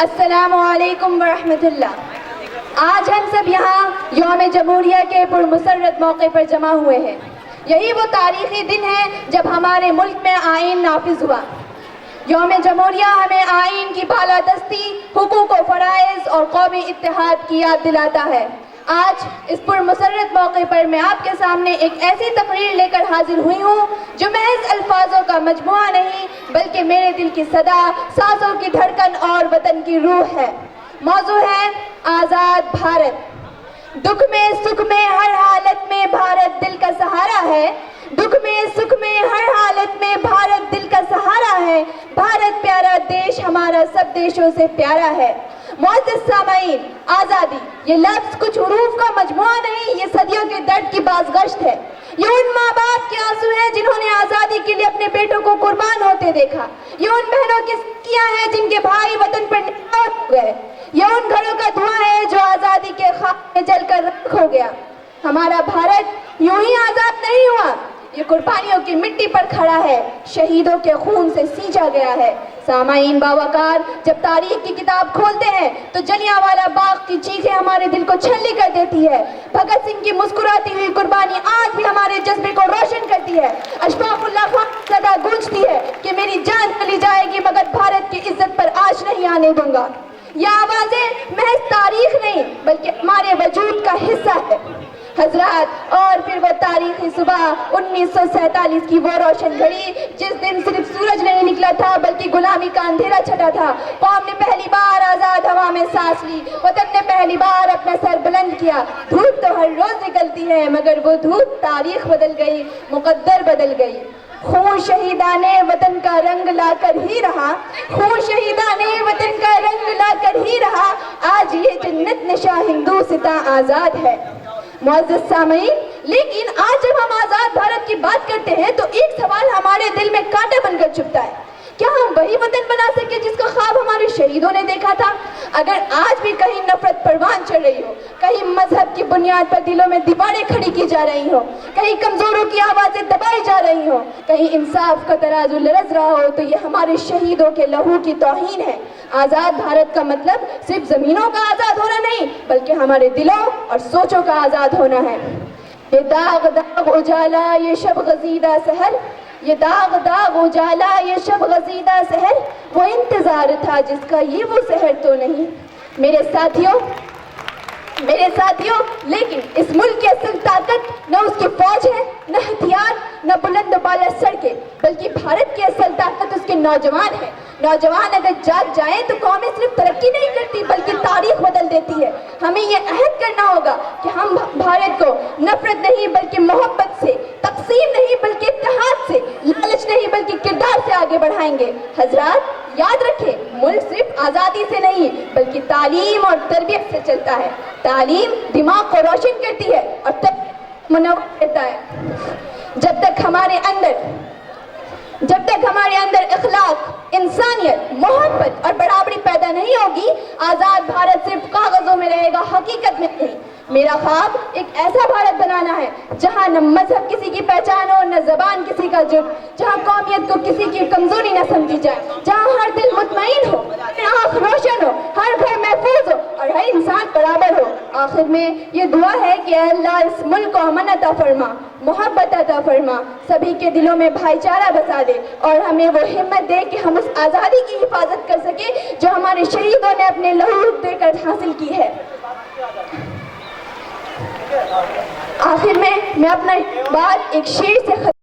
السلام علیکم ورحمۃ اللہ۔ آج ہم سب یہاں یوم جمہوریہ کے پرمسرت موقع پر جمع ہوئے ہیں۔ یہی وہ تاریخی دن ہے جب ہمارے ملک میں آئین نافذ ہوا۔ یوم جمہوریہ ہمیں آئین کی بالادستی، حقوق و فرائض اور قومی اتحاد کی یاد دلاتا ہے۔ آج اس پرمسرت موقع پر میں آپ کے سامنے ایک ایسی تقریر لے کر حاضر ہوئی ہوں جو محض الفاظوں کا مجموعہ نہیں بلکہ میرے دل کی صدا، سانسوں کی دھڑکن اور وطن کی روح ہے۔ موضوع ہے آزاد بھارت۔ دکھ میں سکھ میں ہر حالت میں بھارت دل کا سہارا ہے۔ دکھ میں سکھ میں ہر حالت میں بھارت دل کا سہارا ہے۔ بھارت پیارا دیش ہمارا سب دیشوں سے پیارا ہے۔ معزز سامعین، آزادی یہ لفظ کچھ حروف کا مجموعہ نہیں، یہ صدیوں کے درد کی بازگشت ہے۔ یہ ان ماں باپ کے آنسو ہیں جنہوں نے آزادی کے لیے اپنے بیٹوں کو قربان ہوتے دیکھا۔ یہ ان بہنوں کی سکیاں ہیں جن کے بھائی وطن پر نثار ہو گئے۔ یہ ان گھروں کا دھواں ہے جو آزادی کے خاک میں جل کر راکھ ہو گیا۔ ہمارا بھارت یوں ہی آزاد نہیں ہوا، یہ قربانیوں کی مٹی پر کھڑا ہے، شہیدوں کے خون سے سینچا گیا ہے۔ سامعین باوقار، جب تاریخ کی کتاب کھولتے ہیں تو جلیانوالہ باغ کی چیخیں ہمارے دل کو چھلنی کر دیتی ہے۔ بھگت سنگھ کی مسکراتی ہوئی قربانی آج بھی ہمارے جذبے کو روشن کرتی ہے۔ اشفاق اللہ خان کی صدا گونجتی ہے کہ میری جان چلی جائے گی مگر بھارت کی عزت پر آنچ نہیں آنے دوں گا۔ یہ آوازیں محض تاریخ نہیں بلکہ ہمارے وجود کا حصہ ہے۔ حضرات، اور پھر وہ تاریخی صبح 1947 کی وہ روشن گھڑی جس دن صرف سورج نہیں نکلا تھا بلکہ غلامی کا اندھیرا چھٹا تھا۔ قوم نے پہلی بار آزاد ہوا میں سانس لی، وطن نے پہلی بار اپنا سر بلند کیا۔ دھوپ تو ہر روز نکلتی ہے مگر وہ دھوپ تاریخ بدل گئی، مقدر بدل گئی۔ خون شہیدان وطن کا رنگ لا کر ہی رہا، خون شہیدان وطن کا رنگ لا کر ہی رہا، آج یہ جنت نشاں ہندوستاں آزاد ہے۔ معزز سامعین، لیکن آج جب ہم آزاد بھارت کی بات کرتے ہیں تو ایک سوال ہمارے دل میں کانٹا بن کر چھپتا ہے۔ کیا ہم وہی وطن بنا سکے جس کا خواب ہمارے شہیدوں نے دیکھا تھا؟ اگر آج بھی کہیں نفرت پروان چڑھ رہی ہو، کہیں مذہب کی بنیاد پر دلوں میں دیواریں کھڑی کی جا رہی ہوں، کہیں کمزوروں کی آوازیں دبائی جا رہی ہوں، کہیں انصاف کا ترازو لرز رہا ہو تو یہ ہمارے شہیدوں کے لہو کی توہین ہے۔ آزاد بھارت کا مطلب صرف زمینوں کا آزاد ہونا نہیں بلکہ ہمارے دلوں اور سوچوں کا آزاد ہونا ہے۔ یہ داغ داغ اجالا یہ شب غزیدہ سحر، یہ داغ داغ اجالا یہ شب غزیدہ سحر، وہ انتظار تھا جس کا یہ وہ سحر تو نہیں۔ میرے ساتھیوں، لیکن اس ملک کی اصل طاقت نہ اس کی فوج ہے، نہ ہتھیار، نہ بلند و بالا سڑکیں، بلکہ بھارت کی اصل طاقت اس کے نوجوان ہیں۔ نوجوان اگر جاگ جائیں تو قومیں صرف ترقی نہیں کرتی بلکہ تاریخ بدل دیتی ہے۔ ہمیں یہ عہد کرنا ہوگا کہ ہم بھارت کو نفرت نہیں بلکہ محبت سے، تقسیم نہیں بلکہ اتحاد سے، لالچ نہیں بلکہ کردار سے آگے بڑھائیں گے۔ حضرات، یاد رکھیں، ملک صرف آزادی سے نہیں بلکہ تعلیم اور تربیت سے چلتا ہے۔ تعلیم دماغ کو روشن کرتی ہے اور تربیت منور کرتا ہے۔ جب تک ہمارے اندر اخلاق، انسانیت، محبت اور برابری پیدا نہیں ہوگی، آزاد بھارت صرف کاغذوں میں رہے گا، حقیقت میں نہیں۔ میرا خواب ایک ایسا بھارت بنانا ہے جہاں نہ مذہب کسی کی پہچان ہو، نہ زبان کسی کا جرم، جہاں قومیت کو کسی کی کمزوری نہ سمجھی جائے، جہاں ہر دل مطمئن ہو، آنکھ روشن ہو، ہر گھر محفوظ ہو اور ہر انسان برابر ہو۔ آخر میں یہ دعا ہے کہ اے اللہ اس ملک کو امن عطا فرما، محبت عطا فرما، سبھی کے دلوں میں بھائی چارہ بسا دے اور ہمیں وہ ہمت دے کہ ہم اس آزادی کی حفاظت کر سکیں جو ہمارے شہیدوں نے اپنے لہو دے کر حاصل کی ہے۔ آخر میں اپنا بات ایک شعر سے